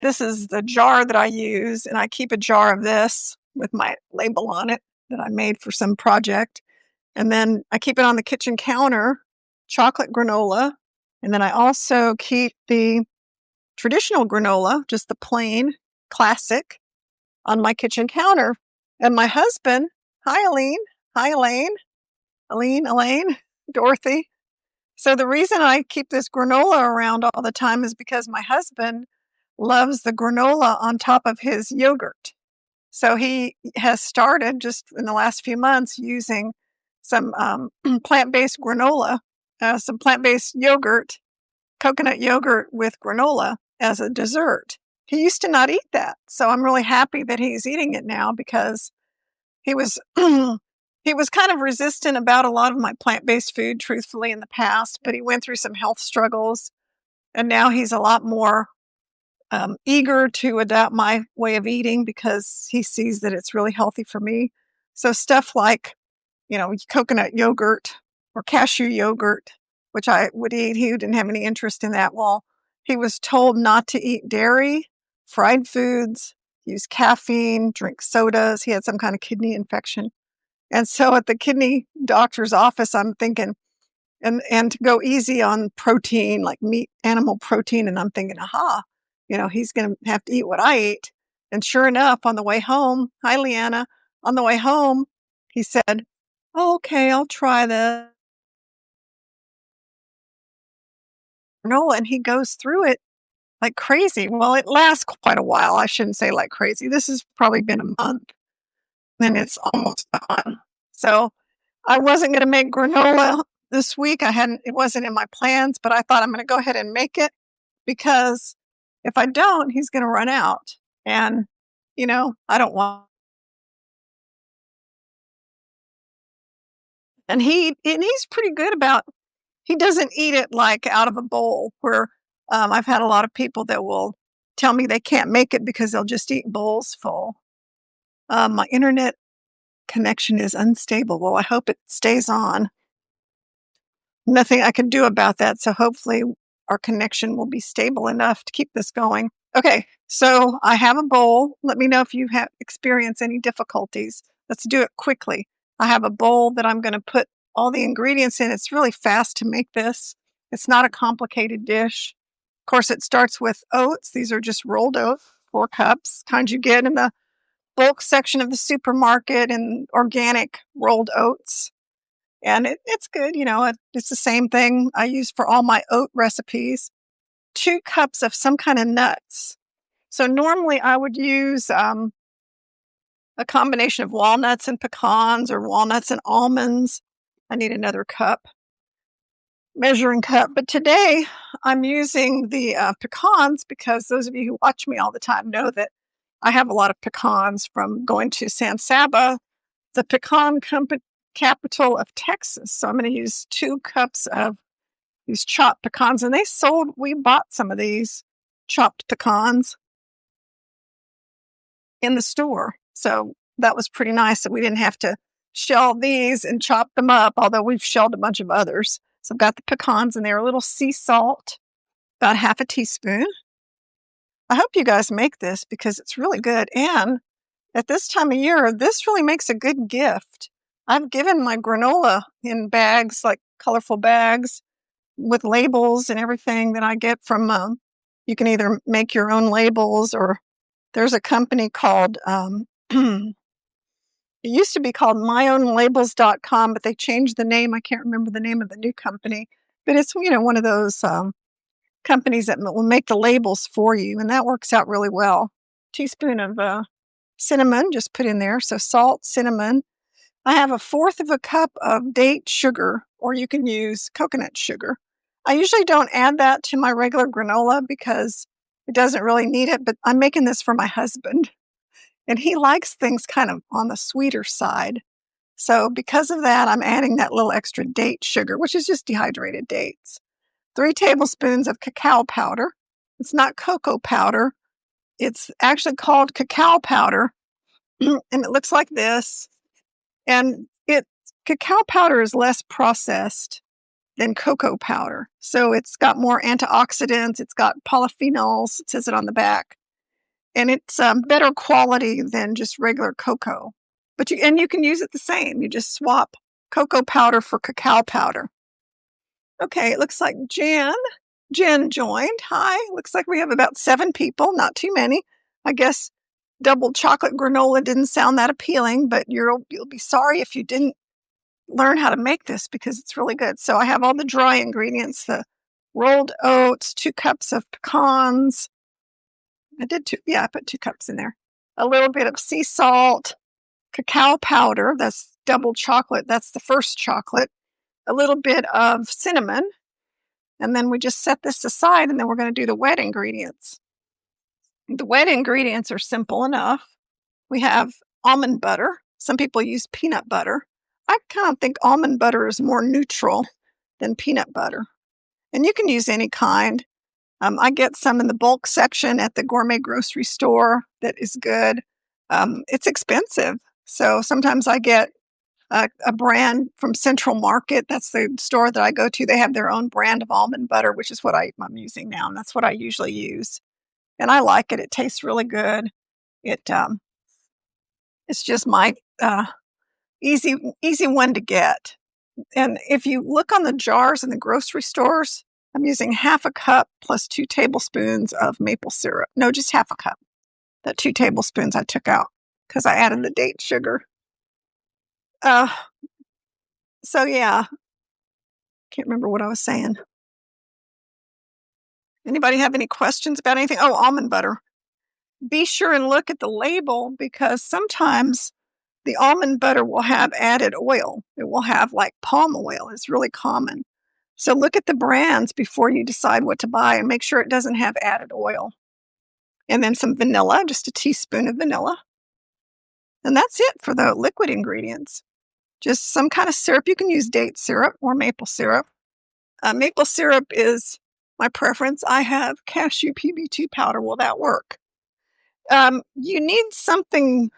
this is the jar that I use, and I keep a jar of this with my label on it that I made for some project. And then I keep it on the kitchen counter, chocolate granola. And then I also keep the traditional granola, just the plain classic, on my kitchen counter. And my husband, hi, Aline. Hi, Elaine. Elaine, Dorothy. So the reason I keep this granola around all the time is because my husband loves the granola on top of his yogurt. So he has started just in the last few months using some plant-based granola, some plant-based yogurt, coconut yogurt with granola as a dessert. He used to not eat that. So I'm really happy that he's eating it now because he was he was kind of resistant about a lot of my plant-based food, truthfully, in the past, but he went through some health struggles, and now he's a lot more eager to adapt my way of eating because he sees that it's really healthy for me. So stuff like, coconut yogurt or cashew yogurt, which I would eat, he didn't have any interest in that. Well, he was told not to eat dairy, fried foods, use caffeine, drink sodas. He had some kind of kidney infection. And so at the kidney doctor's office, I'm thinking, and to go easy on protein, like meat, animal protein. And I'm thinking, aha, he's going to have to eat what I eat. And sure enough, on the way home, hi, Leanna, on the way home, he said, oh, okay, I'll try the granola. And he goes through it like crazy. Well, it lasts quite a while. I shouldn't say like crazy. This has probably been a month and it's almost gone. So I wasn't going to make granola this week. It wasn't in my plans, but I thought I'm going to go ahead and make it because if I don't, he's going to run out. And, I don't want. And he's pretty good about, he doesn't eat it like out of a bowl where I've had a lot of people that will tell me they can't make it because they'll just eat bowls full. My internet connection is unstable. Well, I hope it stays on. Nothing I can do about that. So hopefully our connection will be stable enough to keep this going. Okay, so I have a bowl. Let me know if you have experienced any difficulties. Let's do it quickly. I have a bowl that I'm going to put all the ingredients in. It's really fast to make this. It's not a complicated dish. Of course, it starts with oats. These are just rolled oats, 4 cups, kind you get in the bulk section of the supermarket, and organic rolled oats. And it's good. It's the same thing I use for all my oat recipes. 2 cups of some kind of nuts. So normally I would use a combination of walnuts and pecans or walnuts and almonds. I need another measuring cup. But today I'm using the pecans because those of you who watch me all the time know that I have a lot of pecans from going to San Saba, the pecan capital of Texas. So I'm going to use 2 cups of these chopped pecans. And we bought some of these chopped pecans in the store. So that was pretty nice that we didn't have to shell these and chop them up, although we've shelled a bunch of others. So I've got the pecans in there, a little sea salt, about half a teaspoon. I hope you guys make this because it's really good. And at this time of year, this really makes a good gift. I've given my granola in bags, like colorful bags with labels and everything that I get from, you can either make your own labels, or there's a company called, it used to be called myownlabels.com, but they changed the name. I can't remember the name of the new company, but it's, one of those companies that will make the labels for you. And that works out really well. Teaspoon of cinnamon, just put in there. So salt, cinnamon. I have 1/4 of a cup of date sugar, or you can use coconut sugar. I usually don't add that to my regular granola because it doesn't really need it, but I'm making this for my husband and he likes things kind of on the sweeter side. So because of that, I'm adding that little extra date sugar, which is just dehydrated dates. 3 tablespoons of cacao powder. It's not cocoa powder. It's actually called cacao powder, and it looks like this. And cacao powder is less processed than cocoa powder. So it's got more antioxidants. It's got polyphenols. It says it on the back. and it's better quality than just regular cocoa. But you can use it the same. You just swap cocoa powder for cacao powder. Okay, it looks like Jen joined. Hi. Looks like we have about 7 people, not too many. I guess double chocolate granola didn't sound that appealing, but you'll be sorry if you didn't learn how to make this because it's really good. So I have all the dry ingredients, the rolled oats, 2 cups of pecans. I put 2 cups in there. A little bit of sea salt, cacao powder, that's double chocolate, that's the first chocolate, a little bit of cinnamon, and then we just set this aside, and then we're going to do the wet ingredients. The wet ingredients are simple enough. We have almond butter. Some people use peanut butter. I kind of think almond butter is more neutral than peanut butter. And you can use any kind. I get some in the bulk section at the gourmet grocery store that is good. It's expensive. So sometimes I get a brand from Central Market. That's the store that I go to. They have their own brand of almond butter, which is what I'm using now. And that's what I usually use. And I like it. It tastes really good. It's just my easy one to get. And if you look on the jars in the grocery stores, I'm using half a cup plus 2 tablespoons of maple syrup. No, just half a cup. The 2 tablespoons I took out because I added the date sugar. So yeah, can't remember what I was saying. Anybody have any questions about anything? Oh, almond butter. Be sure and look at the label because sometimes the almond butter will have added oil. It will have like palm oil. It's really common. So look at the brands before you decide what to buy and make sure it doesn't have added oil. And then some vanilla, just a teaspoon of vanilla. And that's it for the liquid ingredients. Just some kind of syrup. You can use date syrup or maple syrup. Maple syrup is my preference. I have cashew PB2 powder. Will that work? You need something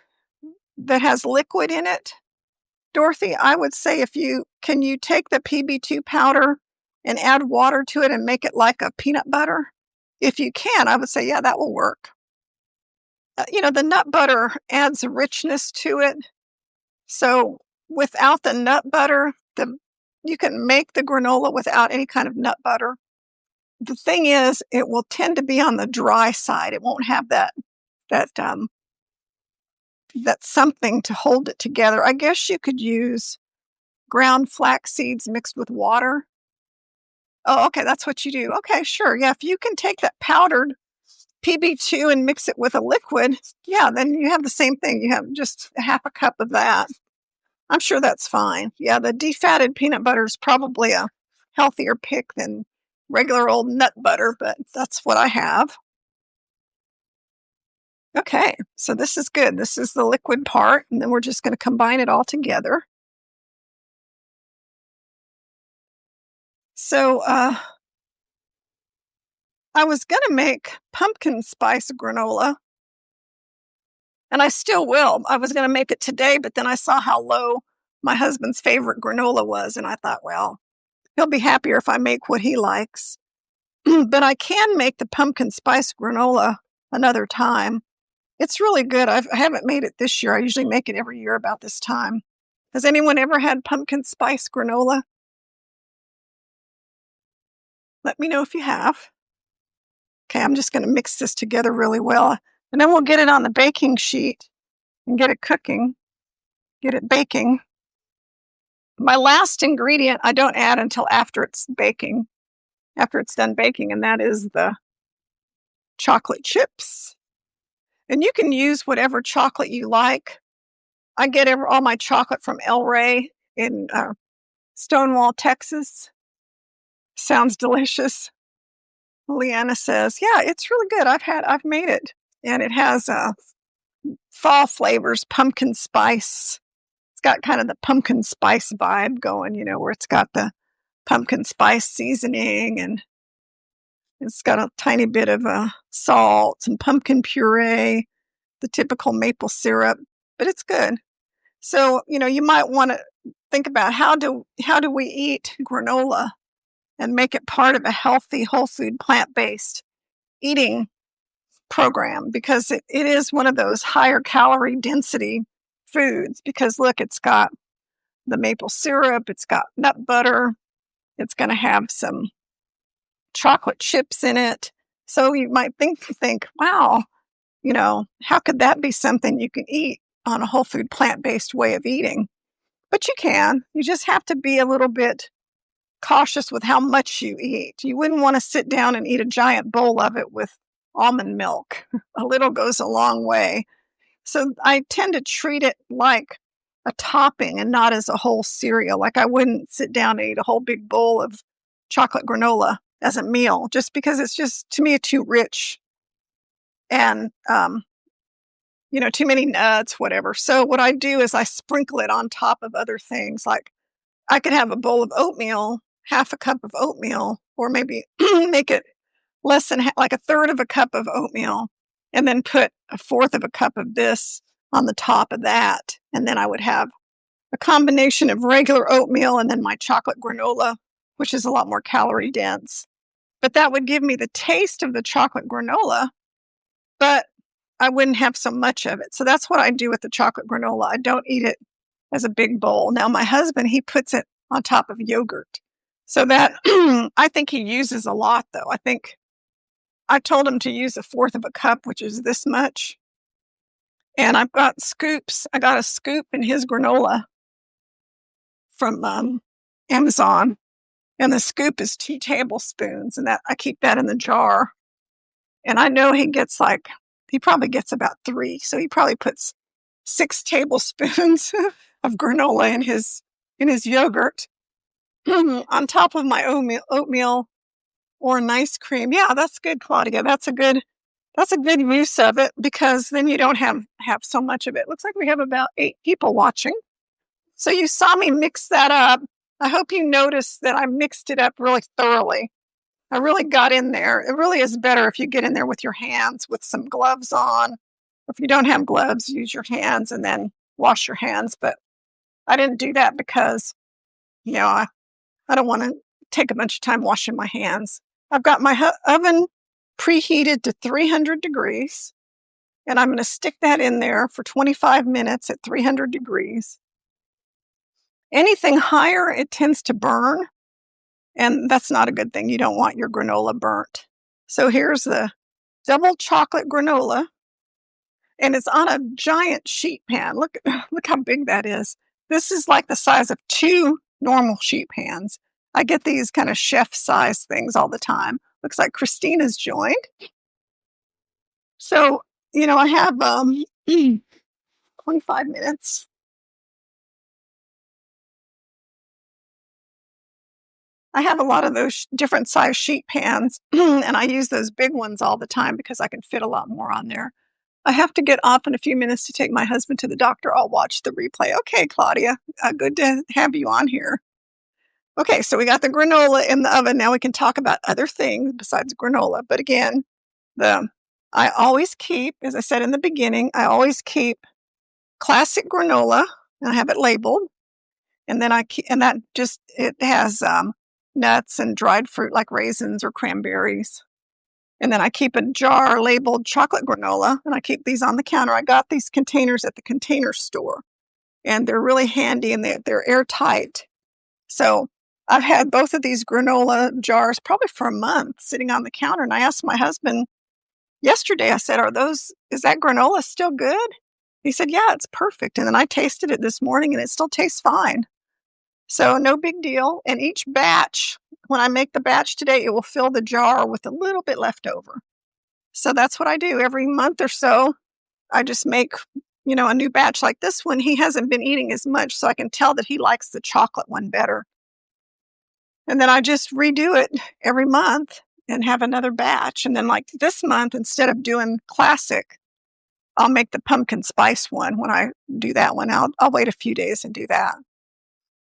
that has liquid in it. Dorothy, I would say can you take the PB2 powder and add water to it and make it like a peanut butter? If you can, I would say, yeah, that will work. The nut butter adds a richness to it. So without the nut butter, you can make the granola without any kind of nut butter. The thing is, it will tend to be on the dry side. It won't have that something to hold it together. I guess you could use ground flax seeds mixed with water. Oh, okay, that's what you do. Okay, sure. Yeah, if you can take that powdered PB2 and mix it with a liquid, yeah, then you have the same thing. You have just a half a cup of that. I'm sure that's fine. Yeah, the defatted peanut butter is probably a healthier pick than regular old nut butter, but that's what I have. Okay, so this is good. This is the liquid part, and then we're just going to combine it all together. So I was going to make pumpkin spice granola, and I still will. I was going to make it today, but then I saw how low my husband's favorite granola was, and I thought, well, he'll be happier if I make what he likes. But I can make the pumpkin spice granola another time. It's really good. I haven't made it this year. I usually make it every year about this time. Has anyone ever had pumpkin spice granola? Let me know if you have. Okay, I'm just going to mix this together really well. And then we'll get it on the baking sheet and get it cooking, get it baking. My last ingredient I don't add until after it's baking, after it's done baking, and that is the chocolate chips. And you can use whatever chocolate you like. I get all my chocolate from El Rey in Stonewall, Texas. Sounds delicious. Leanna says, yeah, it's really good. I've made it. And it has fall flavors, pumpkin spice. It's got kind of the pumpkin spice vibe going, where it's got the pumpkin spice seasoning and it's got a tiny bit of salt and pumpkin puree, the typical maple syrup, but it's good. So, you might want to think about how do we eat granola and make it part of a healthy, whole food, plant-based eating program because it is one of those higher calorie density foods because look, it's got the maple syrup, it's got nut butter, it's going to have some chocolate chips in it. So you might think, wow, how could that be something you can eat on a whole food plant-based way of eating? But you can. You just have to be a little bit cautious with how much you eat. You wouldn't want to sit down and eat a giant bowl of it with almond milk. A little goes a long way. So I tend to treat it like a topping and not as a whole cereal. Like I wouldn't sit down and eat a whole big bowl of chocolate granola as a meal just because it's just, to me, too rich and, too many nuts, whatever. So what I do is I sprinkle it on top of other things. Like I could have a bowl of oatmeal, half a cup of oatmeal, or maybe make it less than like a third of a cup of oatmeal, and then put a fourth of a cup of this on the top of that. And then I would have a combination of regular oatmeal and then my chocolate granola, which is a lot more calorie dense. But that would give me the taste of the chocolate granola, but I wouldn't have so much of it. So that's what I do with the chocolate granola. I don't eat it as a big bowl. Now, my husband, he puts it on top of yogurt. So that, I think he uses a lot, though. I think I told him to use a fourth of a cup, which is this much. And I've got scoops. I got a scoop in his granola from Amazon. And the scoop is 2 tablespoons. And that I keep that in the jar. And I know he probably gets about 3. So he probably puts 6 tablespoons of granola in his yogurt on top of my oatmeal or an ice cream. Yeah, that's good, Claudia. That's a good use of it because then you don't have so much of it. Looks like we have about 8 people watching. So you saw me mix that up. I hope you noticed that I mixed it up really thoroughly. I really got in there. It really is better if you get in there with your hands with some gloves on. If you don't have gloves, use your hands and then wash your hands. But I didn't do that because, I don't want to take a bunch of time washing my hands. I've got my oven preheated to 300 degrees, and I'm going to stick that in there for 25 minutes at 300 degrees. Anything higher, it tends to burn, and that's not a good thing. You don't want your granola burnt. So here's the double chocolate granola, and it's on a giant sheet pan. Look how big that is. This is like the size of 2 normal sheet pans. I get these kind of chef size things all the time. Looks like Christina's joined. So, I have 25 minutes. I have a lot of those different size sheet pans, and I use those big ones all the time because I can fit a lot more on there. I have to get off in a few minutes to take my husband to the doctor. I'll watch the replay. Okay, Claudia, good to have you on here. Okay, so we got the granola in the oven. Now we can talk about other things besides granola. But again, I always keep, as I said in the beginning, I always keep classic granola, and I have it labeled. And then it has nuts and dried fruit like raisins or cranberries. And then I keep a jar labeled chocolate granola, and I keep these on the counter. I got these containers at the Container Store, and they're really handy and they're airtight. So I've had both of these granola jars probably for a month sitting on the counter. And I asked my husband yesterday, I said, is that granola still good? He said, yeah, it's perfect. And then I tasted it this morning and it still tastes fine. So no big deal. And each batch, when I make the batch today, it will fill the jar with a little bit left over. So that's what I do every month or so. I just make, a new batch like this one. He hasn't been eating as much, so I can tell that he likes the chocolate one better. And then I just redo it every month and have another batch. And then like this month, instead of doing classic, I'll make the pumpkin spice one. When I do that one, I'll wait a few days and do that.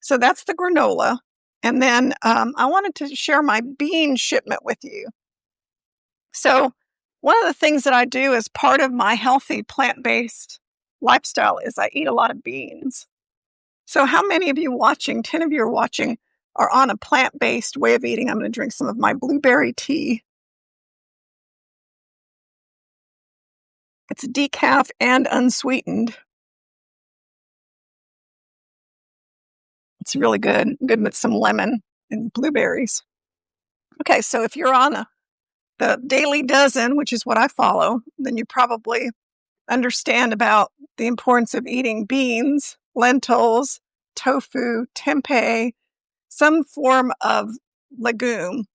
So that's the granola. And then I wanted to share my bean shipment with you. So one of the things that I do as part of my healthy plant-based lifestyle is I eat a lot of beans. So how many of you watching, 10 of you are watching, are on a plant-based way of eating? I'm going to drink some of my blueberry tea. It's decaf and unsweetened. It's really good. Good with some lemon and blueberries. Okay, so if you're on the Daily Dozen, which is what I follow, then you probably understand about the importance of eating beans, lentils, tofu, tempeh, some form of legume.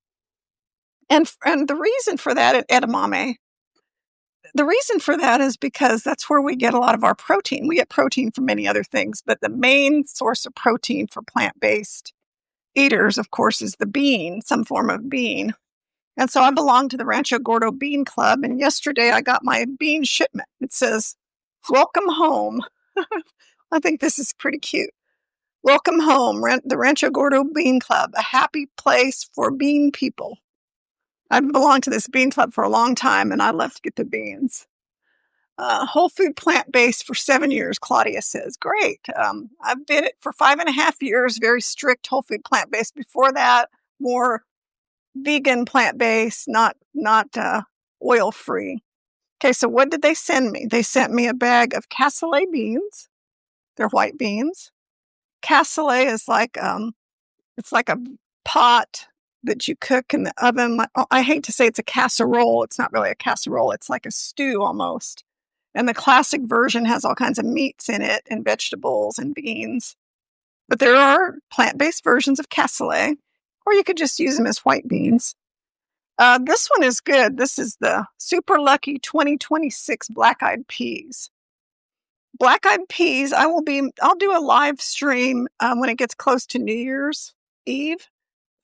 And the reason for that, edamame, the reason for that is because that's where we get a lot of our protein. We get protein from many other things, but the main source of protein for plant-based eaters, of course, is the bean, some form of bean. And so I belong to the Rancho Gordo Bean Club, and yesterday I got my bean shipment. It says, "Welcome home." I think this is pretty cute. "Welcome home, the Rancho Gordo Bean Club, a happy place for bean people." I've belonged to this bean club for a long time, and I love to get the beans. Whole food plant-based for 7 years, Claudia says. Great. I've been it for 5.5 years, very strict whole food plant-based. Before that, more vegan plant-based, not oil-free. Okay, so what did they send me? They sent me a bag of cassoulet beans. They're white beans. Cassoulet is like it's like a pot that you cook in the oven. I hate to say it's a casserole. It's not really a casserole. It's like a stew almost. And the classic version has all kinds of meats in it and vegetables and beans. But there are plant-based versions of cassoulet, or you could just use them as white beans. This one is good. This is the Super Lucky 2026 Black-Eyed Peas. Black-Eyed Peas, I'll do a live stream when it gets close to New Year's Eve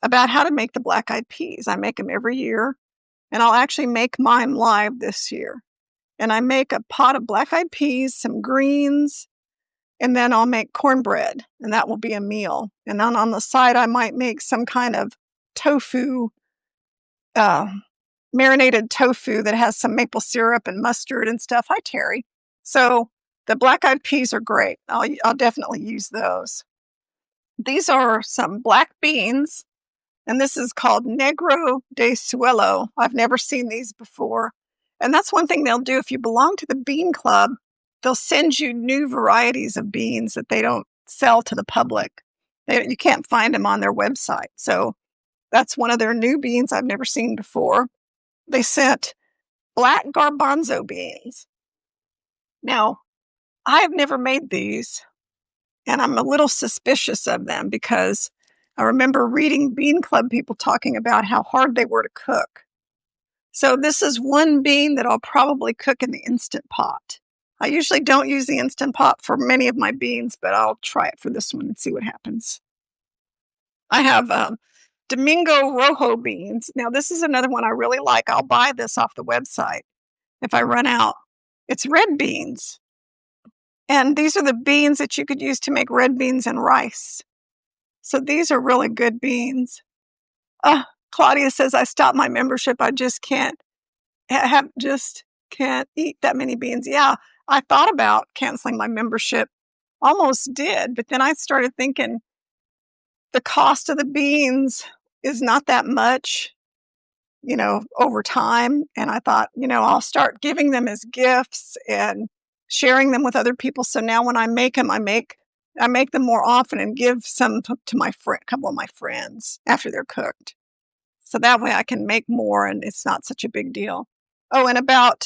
about how to make the black-eyed peas. I make them every year, and I'll actually make mine live this year. And I make a pot of black-eyed peas, some greens, and then I'll make cornbread, and that will be a meal. And then on the side, I might make some kind of tofu, marinated tofu that has some maple syrup and mustard and stuff. Hi, Terry. So the black-eyed peas are great. I'll definitely use those. These are some black beans, and this is called Negro de Suelo. I've never seen these before. And that's one thing they'll do. If you belong to the Bean Club, they'll send you new varieties of beans that they don't sell to the public. You can't find them on their website. So that's one of their new beans I've never seen before. They sent black garbanzo beans. Now, I've never made these, and I'm a little suspicious of them because I remember reading Bean Club people talking about how hard they were to cook. So this is one bean that I'll probably cook in the Instant Pot. I usually don't use the Instant Pot for many of my beans, but I'll try it for this one and see what happens. I have Domingo Rojo beans. Now, this is another one I really like. I'll buy this off the website if I run out. It's red beans. And these are the beans that you could use to make red beans and rice. So these are really good beans. Claudia says, I stopped my membership. I just can't eat that many beans. Yeah, I thought about canceling my membership. Almost did. But then I started thinking the cost of the beans is not that much, over time. And I thought, I'll start giving them as gifts and sharing them with other people. So now when I make them, I make them more often and give some to a couple of my friends after they're cooked. So that way I can make more and it's not such a big deal. Oh, and about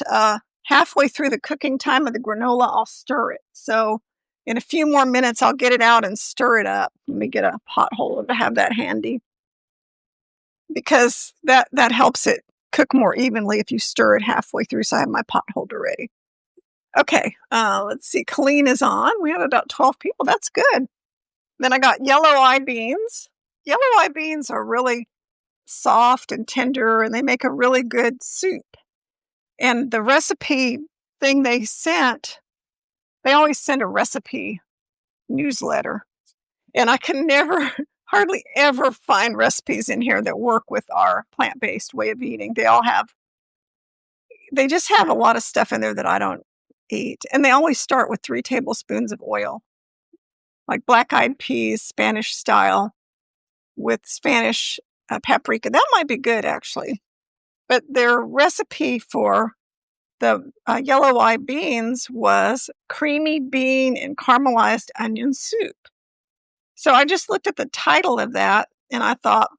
halfway through the cooking time of the granola, I'll stir it. So in a few more minutes, I'll get it out and stir it up. Let me get a pot holder to have that handy, because that helps it cook more evenly if you stir it halfway through. So I have my pot holder ready. Okay, let's see. Colleen is on. We have about 12 people. That's good. Then I got yellow eye beans. Yellow eye beans are really soft and tender, and they make a really good soup. And the recipe thing they always send a recipe newsletter. And I can hardly ever find recipes in here that work with our plant-based way of eating. They just have a lot of stuff in there that I don't eat. And they always start with 3 tablespoons of oil, like black-eyed peas, Spanish style, with Spanish paprika. That might be good, actually. But their recipe for the yellow eye beans was creamy bean and caramelized onion soup. So I just looked at the title of that and I thought,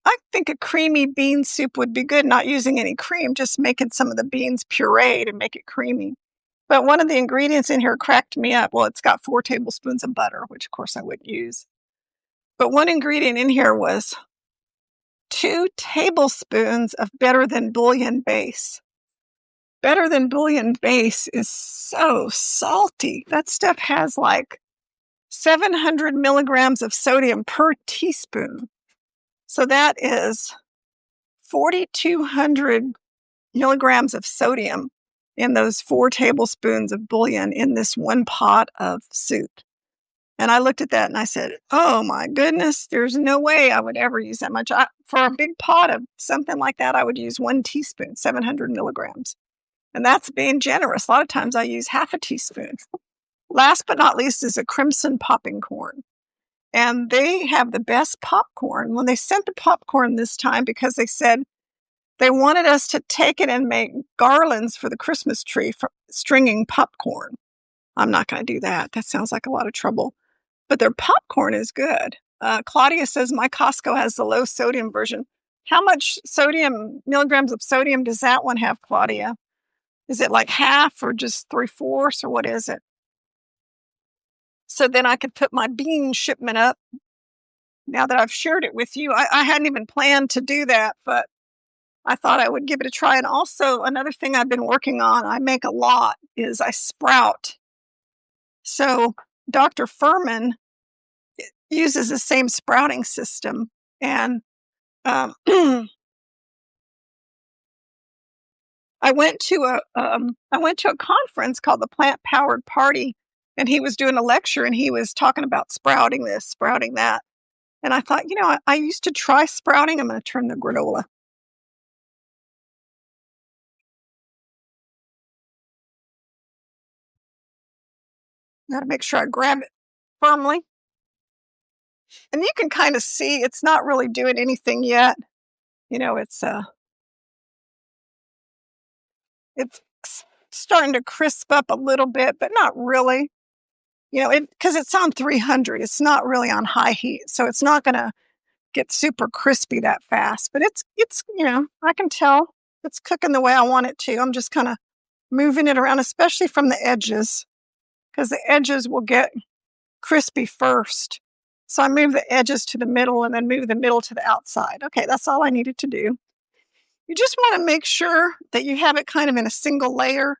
I think a creamy bean soup would be good, not using any cream, just making some of the beans pureed and make it creamy. But one of the ingredients in here cracked me up. Well, it's got 4 tablespoons of butter, which of course I wouldn't use. But one ingredient in here was 2 tablespoons of better than bouillon base. Better than bouillon base is so salty. That stuff has like 700 milligrams of sodium per teaspoon. So that is 4,200 milligrams of sodium in those 4 tablespoons of bouillon in this one pot of soup. And I looked at that and I said, oh my goodness, there's no way I would ever use that much. For a big pot of something like that, I would use 1 teaspoon, 700 milligrams. And that's being generous. A lot of times I use half a teaspoon. Last but not least is a crimson popping corn. And they have the best popcorn. When they sent the popcorn this time, because they said they wanted us to take it and make garlands for the Christmas tree for stringing popcorn. I'm not going to do that. That sounds like a lot of trouble. But their popcorn is good. Claudia says my Costco has the low sodium version. How much milligrams of sodium does that one have, Claudia? Is it like half or just 3/4 or what is it? So then I could put my bean shipment up now that I've shared it with you. I hadn't even planned to do that, but I thought I would give it a try. And also another thing I've been working on, I make a lot, is I sprout. So Dr. Furman uses the same sprouting system. And I went to a conference called the Plant Powered Party, and he was doing a lecture and he was talking about sprouting this, sprouting that. And I thought, I used to try sprouting. I'm going to turn the granola. Got to make sure I grab it firmly. And you can kind of see it's not really doing anything yet. It's starting to crisp up a little bit, but not really. Because it's on 300, it's not really on high heat, so it's not going to get super crispy that fast. But it's I can tell it's cooking the way I want it to. I'm just kind of moving it around, especially from the edges, because the edges will get crispy first. So I move the edges to the middle and then move the middle to the outside. Okay, that's all I needed to do. You just want to make sure that you have it kind of in a single layer,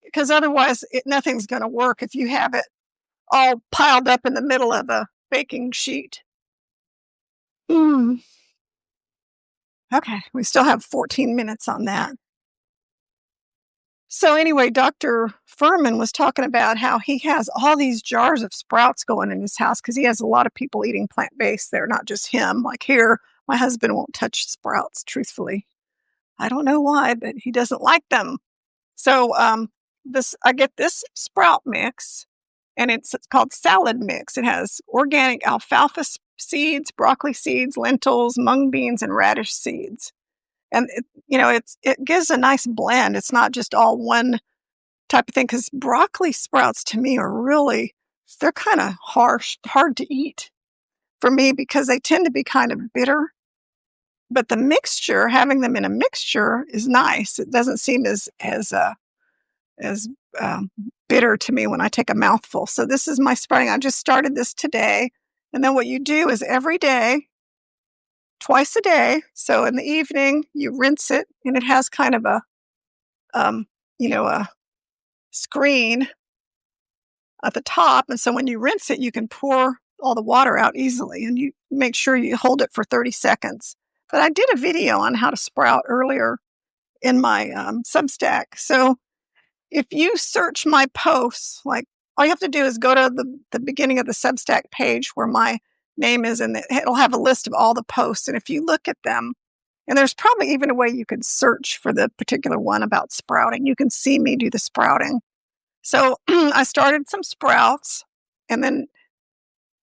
because otherwise nothing's going to work if you have it all piled up in the middle of a baking sheet. Okay, we still have 14 minutes on that. So anyway, Dr. Furman was talking about how he has all these jars of sprouts going in his house because he has a lot of people eating plant-based there, not just him. Like here, my husband won't touch sprouts, truthfully. I don't know why, but he doesn't like them. So I get this sprout mix, and it's called salad mix. It has organic alfalfa seeds, broccoli seeds, lentils, mung beans, and radish seeds. And it gives a nice blend. It's not just all one type of thing, because broccoli sprouts to me they're kind of harsh, hard to eat for me because they tend to be kind of bitter. But the mixture, having them in a mixture, is nice. It doesn't seem as bitter to me when I take a mouthful. So this is my sprouting. I just started this today. And then what you do is every day, twice a day. So in the evening, you rinse it, and it has kind of a screen at the top. And so when you rinse it, you can pour all the water out easily, and you make sure you hold it for 30 seconds. But I did a video on how to sprout earlier in my Substack. So if you search my posts, like all you have to do is go to the beginning of the Substack page where my name is, and it'll have a list of all the posts. And if you look at them, and there's probably even a way you could search for the particular one about sprouting, you can see me do the sprouting. So I started some sprouts, and then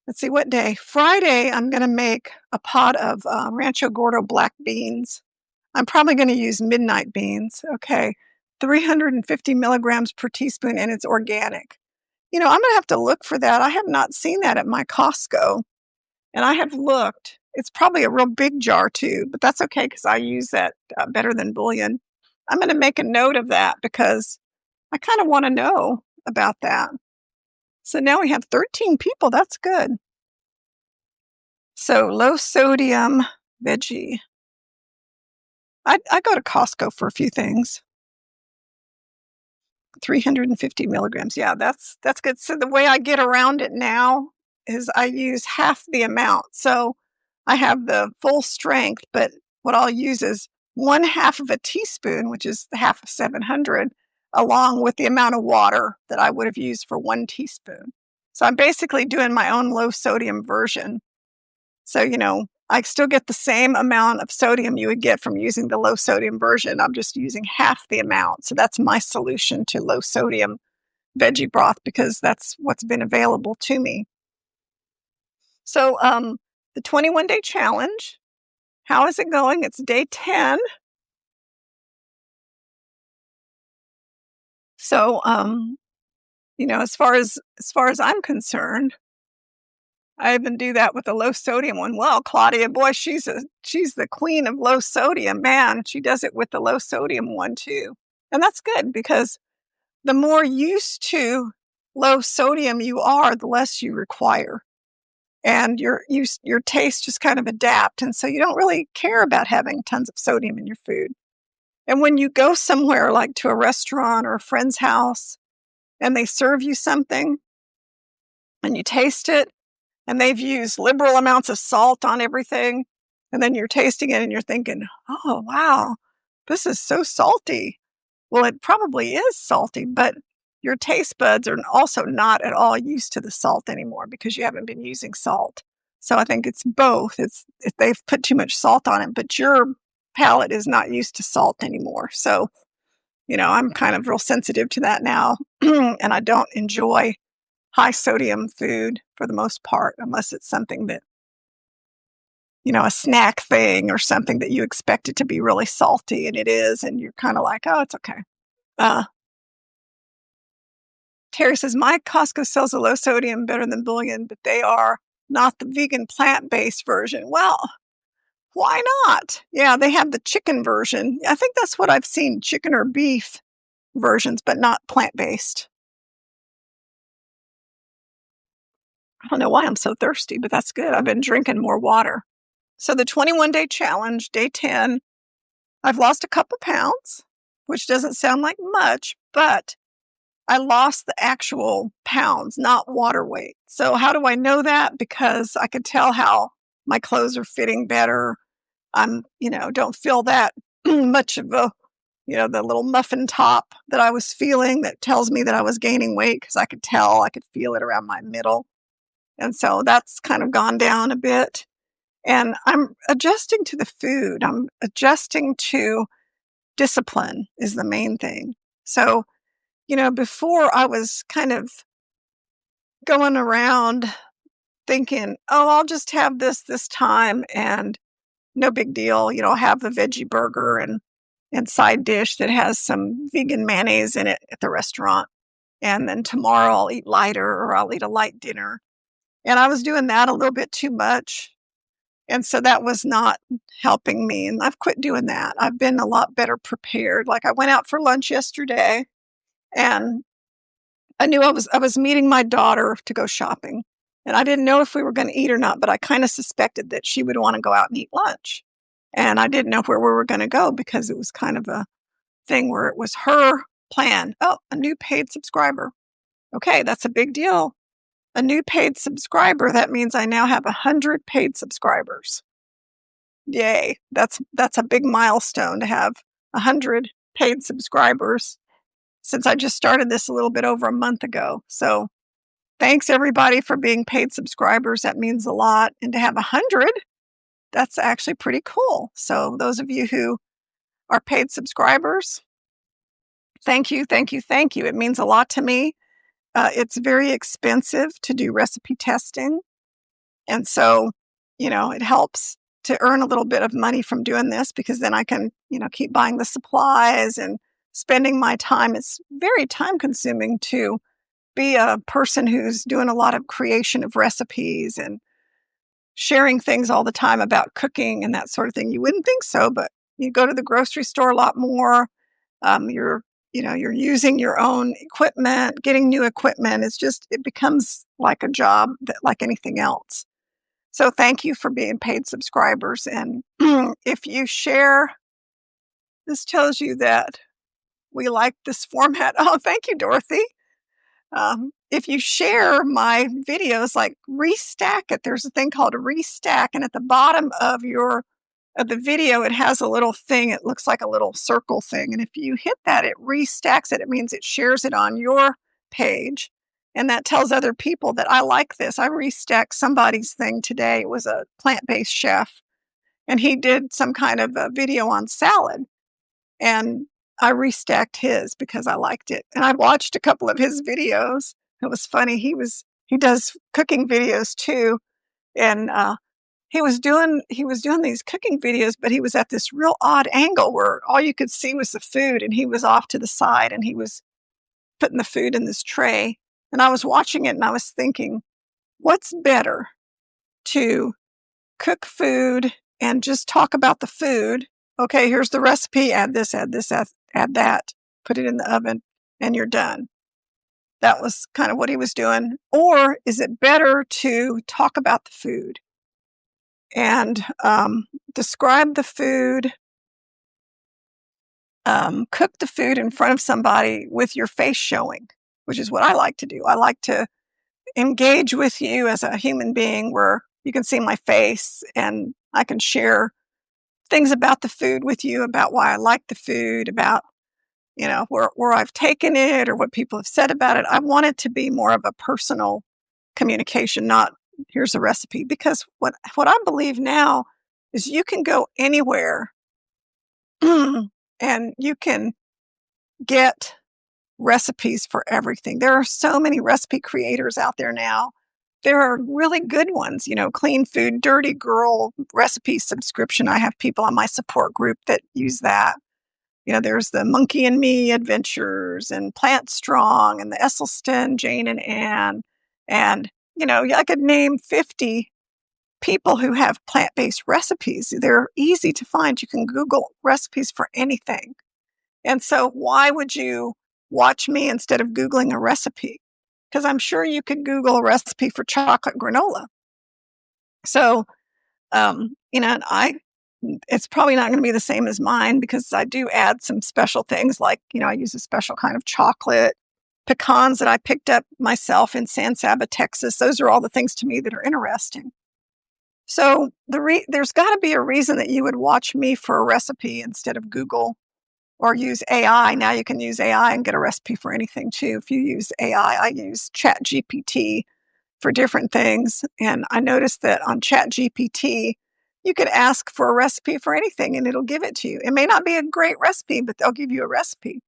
let's see what day. Friday, I'm going to make a pot of Rancho Gordo black beans. I'm probably going to use midnight beans. Okay. 350 milligrams per teaspoon, and it's organic. I'm going to have to look for that. I have not seen that at my Costco, and I have looked. It's probably a real big jar too, but that's okay because I use that better than bouillon. I'm going to make a note of that because I kind of want to know about that. So now we have 13 people. That's good. So low sodium veggie. I go to Costco for a few things. 350 milligrams. Yeah, that's good. So the way I get around it now is I use half the amount. So I have the full strength, but what I'll use is 1/2 of a teaspoon, which is half of 700, along with the amount of water that I would have used for 1 teaspoon. So I'm basically doing my own low sodium version. So, I still get the same amount of sodium you would get from using the low sodium version. I'm just using half the amount. So that's my solution to low sodium veggie broth because that's what's been available to me. So the 21-day challenge, how is it going? It's day 10. So, as far as I'm concerned, I even do that with the low sodium one. Well, Claudia, boy, she's the queen of low sodium. Man, she does it with the low sodium one too. And that's good because the more used to low sodium you are, the less you require. And your taste just kind of adapt. And so you don't really care about having tons of sodium in your food. And when you go somewhere like to a restaurant or a friend's house and they serve you something and you taste it, and they've used liberal amounts of salt on everything. And then you're tasting it and you're thinking, oh, wow, this is so salty. Well, it probably is salty, but your taste buds are also not at all used to the salt anymore because you haven't been using salt. So I think it's both. It's if they've put too much salt on it, but your palate is not used to salt anymore. So, I'm kind of real sensitive to that now. And I don't enjoy high sodium food for the most part, unless it's something that, a snack thing or something that you expect it to be really salty and it is, and you're kind of like, oh, it's okay. Terry says, my Costco sells a low sodium better than bouillon, but they are not the vegan plant-based version. Well, why not? Yeah, they have the chicken version. I think that's what I've seen, chicken or beef versions, but not plant-based. I don't know why I'm so thirsty, but that's good. I've been drinking more water. So the 21-day challenge, day 10, I've lost a couple pounds, which doesn't sound like much, but I lost the actual pounds, not water weight. So how do I know that? Because I could tell how my clothes are fitting better. I'm, don't feel that much of the little muffin top that I was feeling that tells me that I was gaining weight because I could feel it around my middle. And so that's kind of gone down a bit. And I'm adjusting to the food. I'm adjusting to discipline is the main thing. So, before I was kind of going around thinking, oh, I'll just have this time and no big deal. Have the veggie burger and side dish that has some vegan mayonnaise in it at the restaurant. And then tomorrow I'll eat lighter or I'll eat a light dinner. And I was doing that a little bit too much. And so that was not helping me. And I've quit doing that. I've been a lot better prepared. Like I went out for lunch yesterday and I knew I was meeting my daughter to go shopping. And I didn't know if we were going to eat or not, but I kind of suspected that she would want to go out and eat lunch. And I didn't know where we were going to go because it was kind of a thing where it was her plan. Oh, a new paid subscriber. Okay, that's a big deal. A new paid subscriber, that means I now have 100 paid subscribers. Yay. That's a big milestone to have 100 paid subscribers since I just started this a little bit over a month ago. So thanks everybody for being paid subscribers. That means a lot. And to have 100, that's actually pretty cool. So those of you who are paid subscribers, thank you, thank you, thank you. It means a lot to me. It's very expensive to do recipe testing. And so, it helps to earn a little bit of money from doing this because then I can, keep buying the supplies and spending my time. It's very time consuming to be a person who's doing a lot of creation of recipes and sharing things all the time about cooking and that sort of thing. You wouldn't think so, but you go to the grocery store a lot more. You're using your own equipment, getting new equipment. It becomes like a job that, like anything else. So thank you for being paid subscribers. And if you share, this tells you that we like this format. Oh, thank you, Dorothy. If you share my videos, like restack it, there's a thing called a restack, and at the bottom of the video, it has a little thing. It looks like a little circle thing, and if you hit that, it restacks it. It means it shares it on your page, and that tells other people that I like this. I restacked somebody's thing today. It was a plant-based chef, and he did some kind of a video on salad, and I restacked his because I liked it. And I watched a couple of his videos. It was funny. He does cooking videos too. And he was doing these cooking videos, but he was at this real odd angle where all you could see was the food, and he was off to the side and he was putting the food in this tray. And I was watching it and I was thinking, what's better, to cook food and just talk about the food? Okay, here's the recipe, add this, add that, put it in the oven, and you're done. That was kind of what he was doing. Or is it better to talk about the food and describe the food, cook the food in front of somebody with your face showing, which is what I like to do. I like to engage with you as a human being where you can see my face and I can share things about the food with you, about why I like the food, about where I've taken it or what people have said about it. I want it to be more of a personal communication, not here's a recipe. Because what I believe now is you can go anywhere and you can get recipes for everything. There are so many recipe creators out there now. There are really good ones, Clean Food, Dirty Girl recipe subscription. I have people on my support group that use that. There's the Monkey and Me Adventures and Plant Strong and the Esselstyn, Jane and Anne. And, I could name 50 people who have plant-based recipes. They're easy to find. You can Google recipes for anything. And so why would you watch me instead of Googling a recipe? Because I'm sure you could Google a recipe for chocolate granola. So, it's probably not going to be the same as mine because I do add some special things like, I use a special kind of chocolate, pecans that I picked up myself in San Saba, Texas. Those are all the things to me that are interesting. So there's got to be a reason that you would watch me for a recipe instead of Google or use AI. Now you can use AI and get a recipe for anything too. If you use AI, I use ChatGPT for different things. And I noticed that on ChatGPT, you could ask for a recipe for anything and it'll give it to you. It may not be a great recipe, but they'll give you a recipe.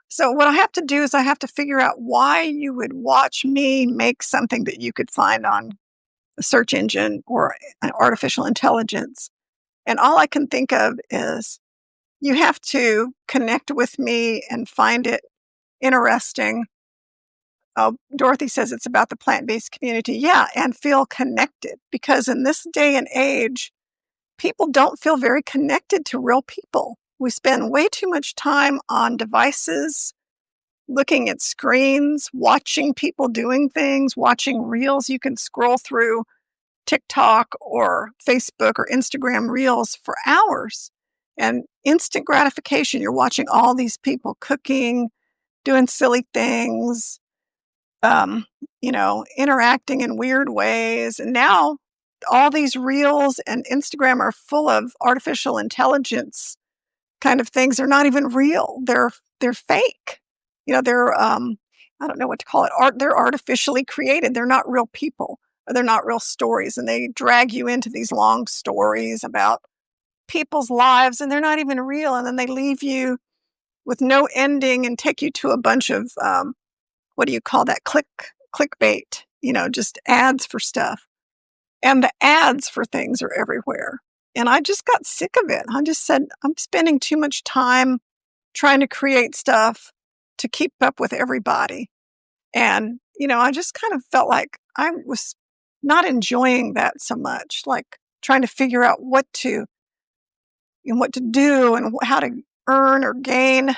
So what I have to do is I have to figure out why you would watch me make something that you could find on a search engine or an artificial intelligence. And all I can think of is you have to connect with me and find it interesting. Oh, Dorothy says it's about the plant-based community. Yeah, and feel connected, because in this day and age, people don't feel very connected to real people. We spend way too much time on devices, looking at screens, watching people doing things, watching reels. You can scroll through TikTok or Facebook or Instagram reels for hours. And instant gratification, you're watching all these people cooking, doing silly things, interacting in weird ways. And now all these reels and Instagram are full of artificial intelligence kind of things. They're not even real. They're fake. They're I don't know what to call it. They're artificially created. They're not real people. Or they're not real stories. And they drag you into these long stories about people's lives, and they're not even real. And then they leave you with no ending and take you to a bunch of what do you call that? Clickbait, just ads for stuff. And the ads for things are everywhere. And I just got sick of it. I just said, I'm spending too much time trying to create stuff to keep up with everybody. And, I just kind of felt like I was not enjoying that so much, like trying to figure out what to do and how to earn or gain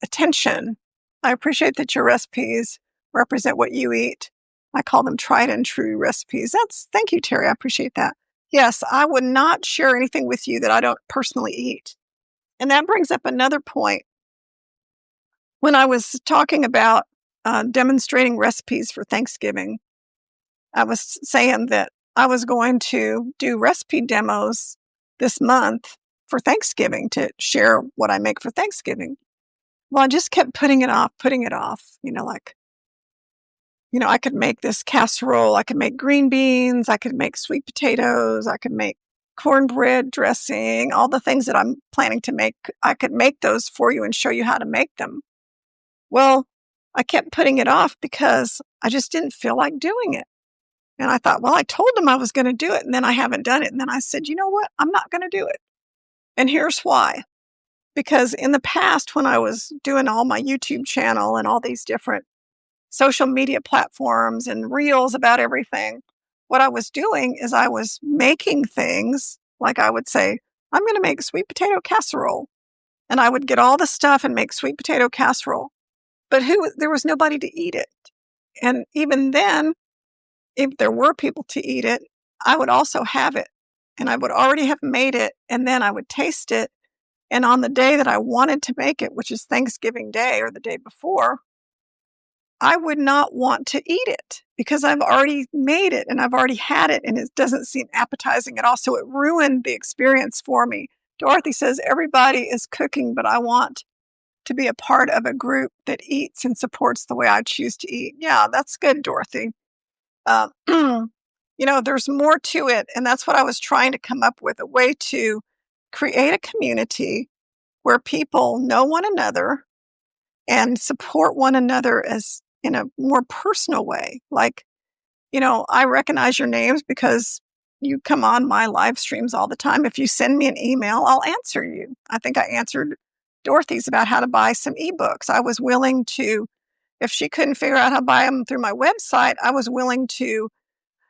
attention. I appreciate that your recipes represent what you eat. I call them tried and true recipes. Thank you, Terry. I appreciate that. Yes, I would not share anything with you that I don't personally eat. And that brings up another point. When I was talking about demonstrating recipes for Thanksgiving, I was saying that I was going to do recipe demos this month for Thanksgiving to share what I make for Thanksgiving. Well, I just kept putting it off. I could make this casserole. I could make green beans. I could make sweet potatoes. I could make cornbread dressing, all the things that I'm planning to make. I could make those for you and show you how to make them. Well, I kept putting it off because I just didn't feel like doing it. And I thought, well, I told them I was going to do it, and then I haven't done it. And then I said, you know what? I'm not going to do it. And here's why. Because in the past, when I was doing all my YouTube channel and all these different social media platforms and reels about everything, what I was doing is I was making things like I would say, I'm going to make sweet potato casserole. And I would get all the stuff and make sweet potato casserole. But there was nobody to eat it. And even then, if there were people to eat it, I would also have it. And I would already have made it. And then I would taste it. And on the day that I wanted to make it, which is Thanksgiving Day or the day before, I would not want to eat it because I've already made it and I've already had it and it doesn't seem appetizing at all. So it ruined the experience for me. Dorothy says, everybody is cooking, but I want to be a part of a group that eats and supports the way I choose to eat. Yeah, that's good, Dorothy. There's more to it. And that's what I was trying to come up with, a way to create a community where people know one another and support one another as in a more personal way. Like, I recognize your names because you come on my live streams all the time. If you send me an email, I'll answer you. I think I answered Dorothy's about how to buy some ebooks. I was willing to, if she couldn't figure out how to buy them through my website, I was willing to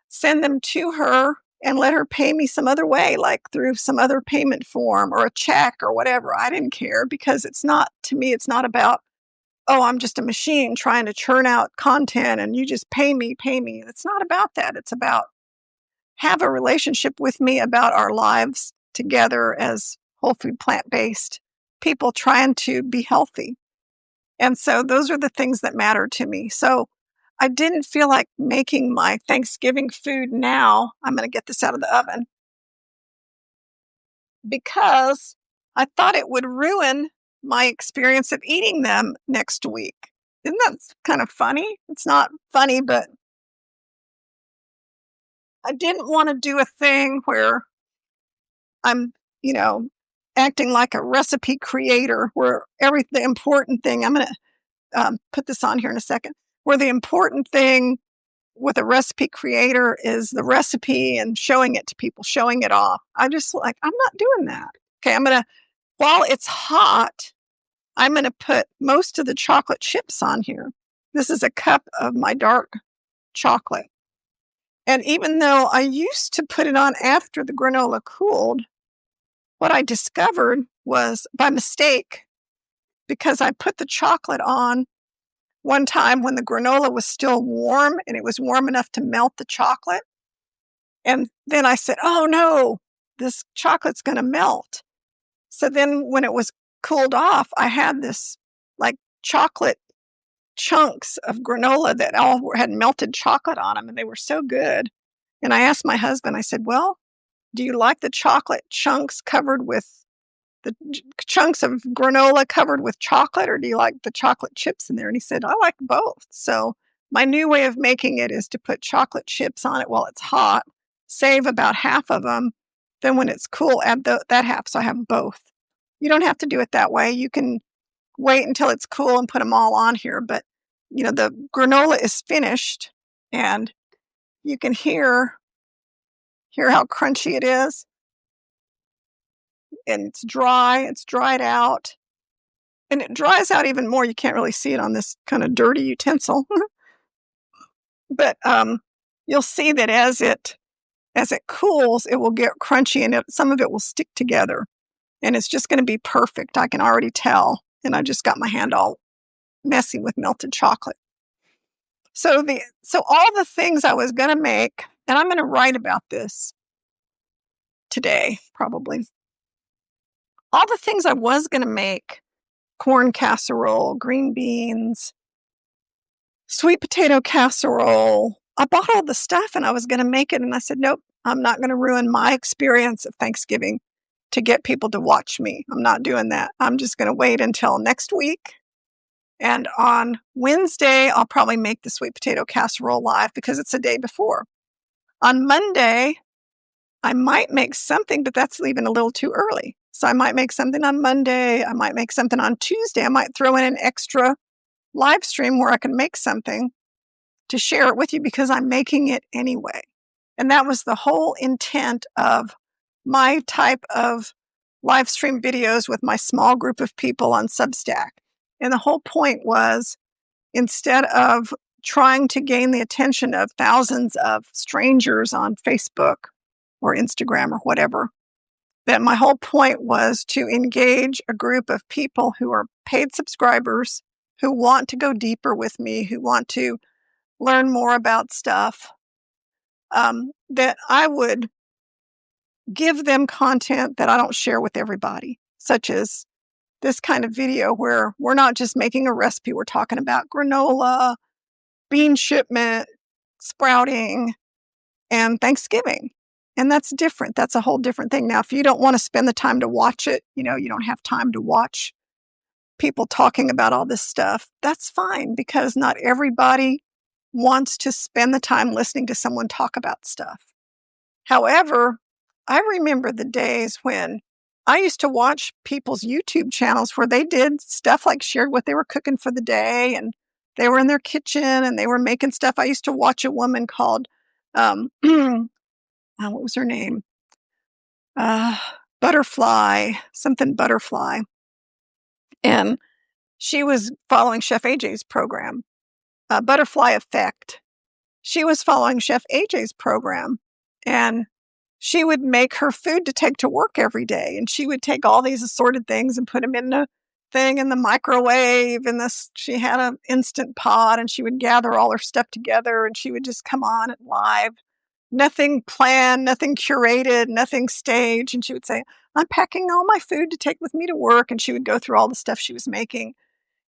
send them to her and let her pay me some other way, like through some other payment form or a check or whatever. I didn't care because it's not about, oh, I'm just a machine trying to churn out content and you just pay me. It's not about that. It's about have a relationship with me about our lives together as whole food, plant-based people trying to be healthy. And so those are the things that matter to me. So I didn't feel like making my Thanksgiving food now. I'm going to get this out of the oven because I thought it would ruin my experience of eating them next week. Isn't that kind of funny? It's not funny, but I didn't want to do a thing where I'm, acting like a recipe creator where the important thing, I'm going to put this on here in a second, where the important thing with a recipe creator is the recipe and showing it to people, showing it off. I'm not doing that. Okay, while it's hot, I'm going to put most of the chocolate chips on here. This is a cup of my dark chocolate. And even though I used to put it on after the granola cooled, what I discovered was by mistake, because I put the chocolate on one time when the granola was still warm and it was warm enough to melt the chocolate. And then I said, oh no, this chocolate's going to melt. So then when it was cooled off, I had this like chocolate chunks of granola that all had melted chocolate on them, and they were so good. And I asked my husband, I said, well, do you like the chocolate chunks covered with the chunks of granola covered with chocolate, or do you like the chocolate chips in there? And he said, I like both. So my new way of making it is to put chocolate chips on it while it's hot, save about half of them. Then when it's cool, add that half. So I have both. You don't have to do it that way. You can wait until it's cool and put them all on here. But, the granola is finished and you can hear how crunchy it is. And it's dried out. And it dries out even more. You can't really see it on this kind of dirty utensil. But you'll see that as it cools, it will get crunchy and some of it will stick together. And it's just going to be perfect. I can already tell. And I just got my hand all messy with melted chocolate. So all the things I was going to make, and I'm going to write about this today, probably. All the things I was going to make, corn casserole, green beans, sweet potato casserole. I bought all the stuff and I was going to make it. And I said, nope, I'm not going to ruin my experience of Thanksgiving to get people to watch me. I'm not doing that. I'm just going to wait until next week. And on Wednesday, I'll probably make the sweet potato casserole live because it's the day before. On Monday, I might make something, but that's leaving a little too early. So I might make something on Monday. I might make something on Tuesday. I might throw in an extra live stream where I can make something to share it with you because I'm making it anyway. And that was the whole intent of my type of live stream videos with my small group of people on Substack. And the whole point was, instead of trying to gain the attention of thousands of strangers on Facebook or Instagram or whatever, that my whole point was to engage a group of people who are paid subscribers, who want to go deeper with me, who want to learn more about stuff, that I would give them content that I don't share with everybody, such as this kind of video where we're not just making a recipe, we're talking about granola, bean shipment, sprouting, and Thanksgiving. And that's different. That's a whole different thing. Now, if you don't want to spend the time to watch it, you don't have time to watch people talking about all this stuff, that's fine, because not everybody wants to spend the time listening to someone talk about stuff. However, I remember the days when I used to watch people's YouTube channels where they did stuff like shared what they were cooking for the day, and they were in their kitchen and they were making stuff. I used to watch a woman called, what was her name? Butterfly. And she was following Chef AJ's program, Butterfly Effect. She was following Chef AJ's program, and she would make her food to take to work every day. And she would take all these assorted things and put them in a thing in the microwave. And she had an Instant Pot, and she would gather all her stuff together, and she would just come on it live. Nothing planned, nothing curated, nothing staged. And she would say, I'm packing all my food to take with me to work. And she would go through all the stuff she was making.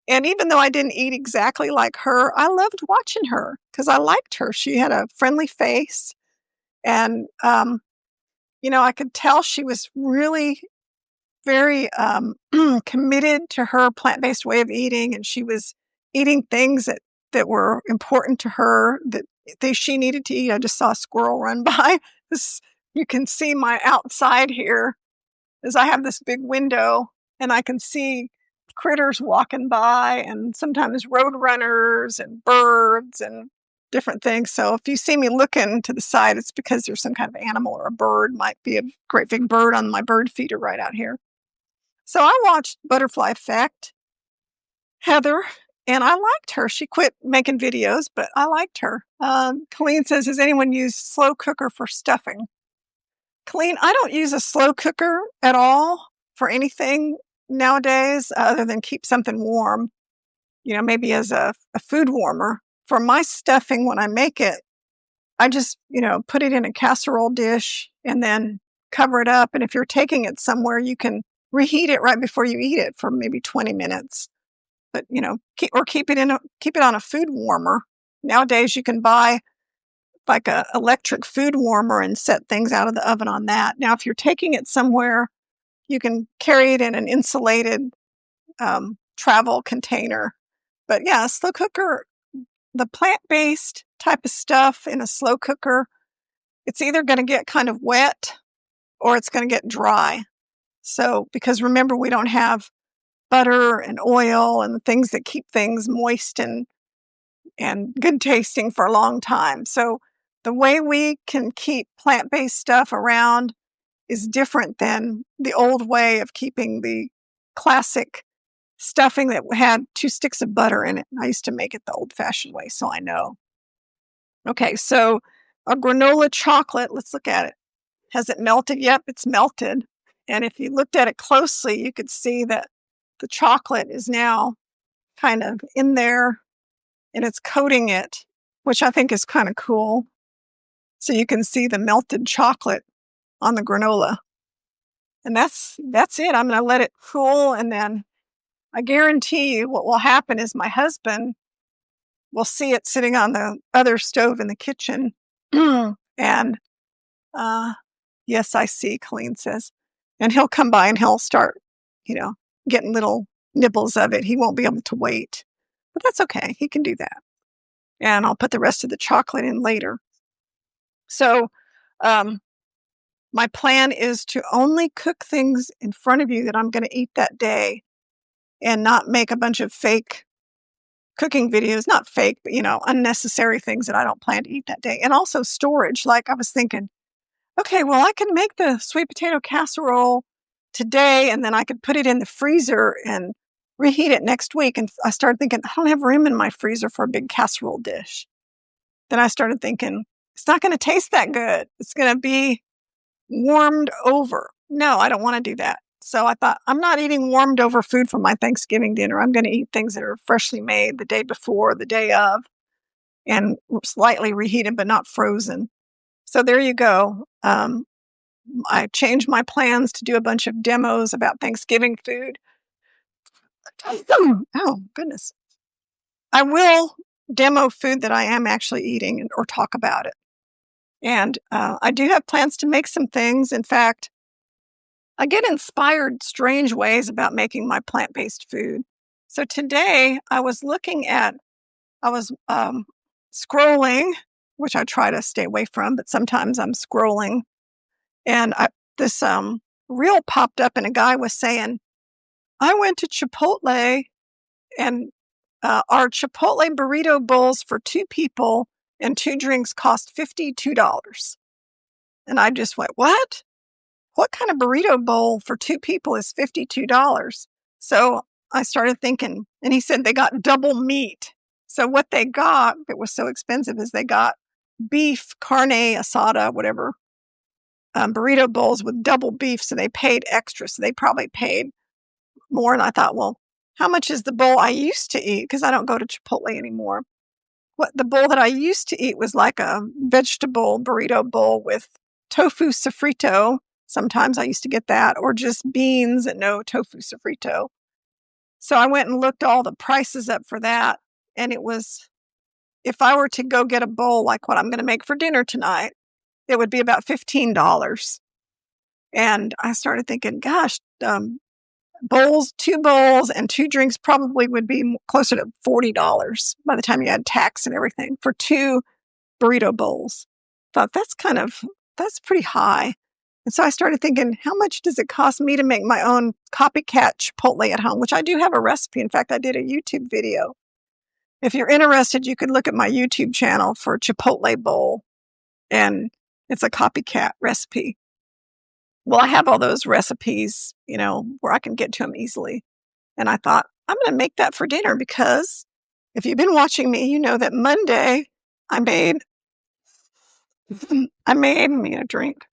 And even though I didn't eat exactly like her, I loved watching her because I liked her. She had a friendly face. And, I could tell she was really very committed to her plant-based way of eating. And she was eating things that were important to her, that she needed to eat. I just saw a squirrel run by. You can see my outside here, as I have this big window, and I can see critters walking by, and sometimes road runners and birds and different things. So if you see me looking to the side, it's because there's some kind of animal or a bird. Might be a great big bird on my bird feeder right out here. So I watched Butterfly Effect, Heather, and I liked her. She quit making videos, but I liked her. Colleen says, has anyone used slow cooker for stuffing? Colleen, I don't use a slow cooker at all for anything nowadays other than keep something warm, maybe as a food warmer. For my stuffing, when I make it, I just, put it in a casserole dish and then cover it up. And if you're taking it somewhere, you can reheat it right before you eat it for maybe 20 minutes. But, keep it on a food warmer. Nowadays, you can buy like a electric food warmer and set things out of the oven on that. Now, if you're taking it somewhere, you can carry it in an insulated travel container. But yeah, slow cooker, the plant-based type of stuff in a slow cooker, it's either going to get kind of wet or it's going to get dry. So, because remember, we don't have butter and oil and the things that keep things moist and good tasting for a long time. So the way we can keep plant-based stuff around is different than the old way of keeping the classic stuffing that had 2 sticks of butter in it. I used to make it the old-fashioned way, so I know. Okay, so a granola chocolate, let's look at it. Has it melted? Yep, it's melted. And if you looked at it closely, you could see that the chocolate is now kind of in there and it's coating it, which I think is kind of cool. So you can see the melted chocolate on the granola. And that's it. I'm going to let it cool, and then I guarantee you what will happen is my husband will see it sitting on the other stove in the kitchen. And yes, I see, Colleen says. And he'll come by and he'll start, getting little nibbles of it. He won't be able to wait. But that's okay. He can do that. And I'll put the rest of the chocolate in later. So my plan is to only cook things in front of you that I'm going to eat that day, and not make a bunch of fake cooking videos. Not fake, but, unnecessary things that I don't plan to eat that day. And also storage. Like I was thinking, okay, well, I can make the sweet potato casserole today, and then I could put it in the freezer and reheat it next week. And I started thinking, I don't have room in my freezer for a big casserole dish. Then I started thinking, it's not going to taste that good. It's going to be warmed over. No, I don't want to do that. So I thought, I'm not eating warmed over food for my Thanksgiving dinner. I'm going to eat things that are freshly made the day before, the day of, and slightly reheated, but not frozen. So there you go. I changed my plans to do a bunch of demos about Thanksgiving food. Oh, goodness. I will demo food that I am actually eating or talk about it. And I do have plans to make some things. In fact, I get inspired strange ways about making my plant-based food. So today I was scrolling, which I try to stay away from, but sometimes I'm scrolling. And this reel popped up, and a guy was saying, I went to Chipotle, and our Chipotle burrito bowls for 2 people and 2 drinks cost $52. And I just went, what? What kind of burrito bowl for 2 people is $52? So I started thinking, and he said they got double meat. So what they got that was so expensive is they got beef, carne asada, whatever, burrito bowls with double beef. So they paid extra. So they probably paid more. And I thought, well, how much is the bowl I used to eat? Because I don't go to Chipotle anymore. The bowl that I used to eat was like a vegetable burrito bowl with tofu sofrito. Sometimes I used to get that, or just beans and no tofu sofrito. So I went and looked all the prices up for that. And it was, if I were to go get a bowl like what I'm going to make for dinner tonight, it would be about $15. And I started thinking, gosh, 2 bowls and 2 drinks probably would be closer to $40 by the time you add tax and everything for 2 burrito bowls. Thought that's pretty high. And so I started thinking, how much does it cost me to make my own copycat Chipotle at home, which I do have a recipe. In fact, I did a YouTube video. If you're interested, you could look at my YouTube channel for Chipotle bowl, and it's a copycat recipe. Well, I have all those recipes, where I can get to them easily. And I thought, I'm going to make that for dinner, because if you've been watching me, you know that Monday I made me a drink.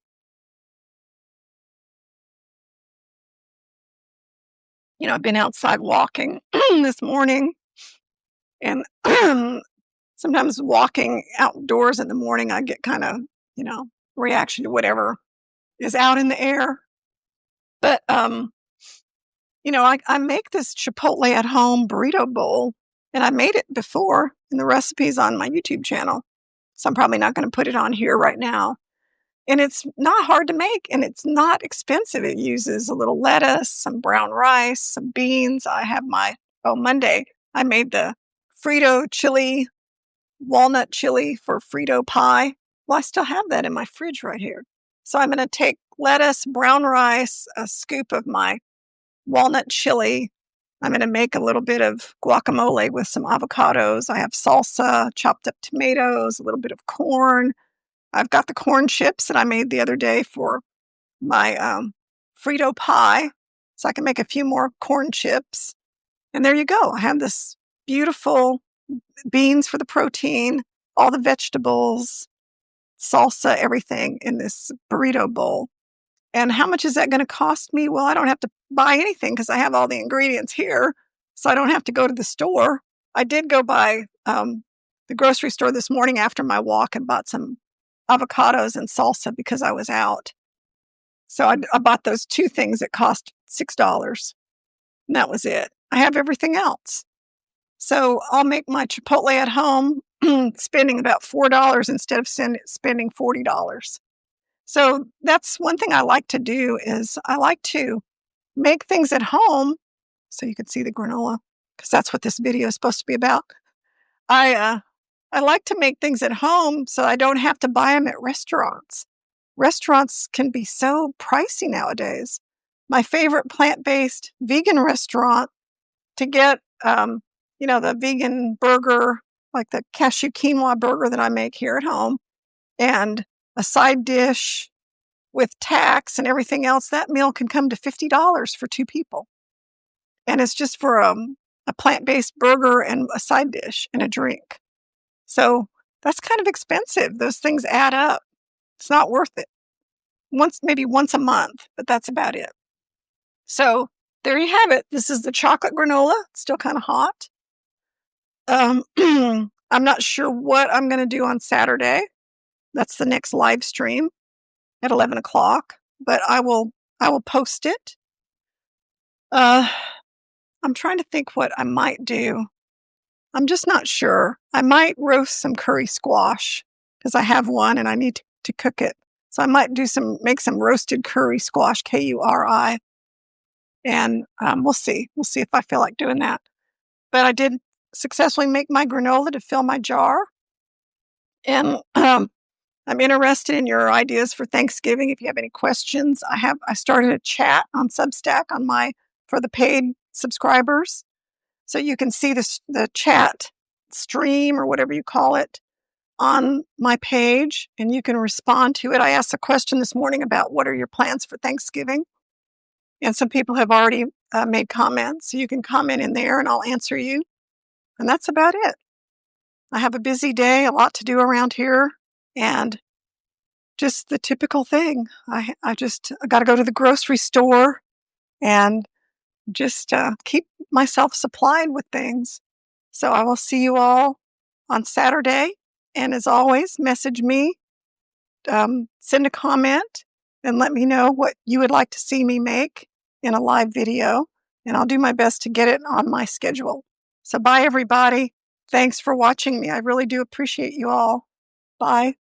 I've been outside walking this morning, and sometimes walking outdoors in the morning, I get kind of, reaction to whatever is out in the air. But, I make this Chipotle at home burrito bowl, and I made it before, and the recipe's on my YouTube channel. So I'm probably not going to put it on here right now. And it's not hard to make, and it's not expensive. It uses a little lettuce, some brown rice, some beans. I have Monday, I made the Frito chili, walnut chili for Frito pie. Well, I still have that in my fridge right here. So I'm going to take lettuce, brown rice, a scoop of my walnut chili. I'm going to make a little bit of guacamole with some avocados. I have salsa, chopped up tomatoes, a little bit of corn. I've got the corn chips that I made the other day for my Frito pie. So I can make a few more corn chips. And there you go. I have this beautiful beans for the protein, all the vegetables, salsa, everything in this burrito bowl. And how much is that going to cost me? Well, I don't have to buy anything because I have all the ingredients here. So I don't have to go to the store. I did go by the grocery store this morning after my walk and bought some avocados and salsa because I was out. So I bought those two things that cost $6. And that was it. I have everything else. So I'll make my Chipotle at home, spending about $4 instead of spending $40. So that's one thing I like to do is I like to make things at home. So you can see the granola because that's what this video is supposed to be about. I like to make things at home so I don't have to buy them at restaurants. Restaurants can be so pricey nowadays. My favorite plant-based vegan restaurant to get, the vegan burger, like the cashew quinoa burger that I make here at home, and a side dish with tax and everything else, that meal can come to $50 for two people. And it's just for a plant-based burger and a side dish and a drink. So that's kind of expensive. Those things add up. It's not worth it. Maybe once a month, but that's about it. So there you have it. This is the chocolate granola. It's still kind of hot. I'm not sure what I'm going to do on Saturday. That's the next live stream at 11 o'clock, but I will post it. I'm trying to think what I might do. I'm just not sure. I might roast some curry squash because I have one and I need to cook it. So I might make some roasted curry squash, Kuri. And we'll see. We'll see if I feel like doing that. But I did successfully make my granola to fill my jar. And I'm interested in your ideas for Thanksgiving. If you have any questions, I started a chat on Substack for the paid subscribers. So you can see the chat stream or whatever you call it on my page, and you can respond to it. I asked a question this morning about what are your plans for Thanksgiving? And some people have already made comments. So you can comment in there and I'll answer you. And that's about it. I have a busy day, a lot to do around here, and just the typical thing. I got to go to the grocery store and just keep myself supplied with things. So I will see you all on Saturday. And as always, message me, send a comment, and let me know what you would like to see me make in a live video. And I'll do my best to get it on my schedule. So bye, everybody. Thanks for watching me. I really do appreciate you all. Bye.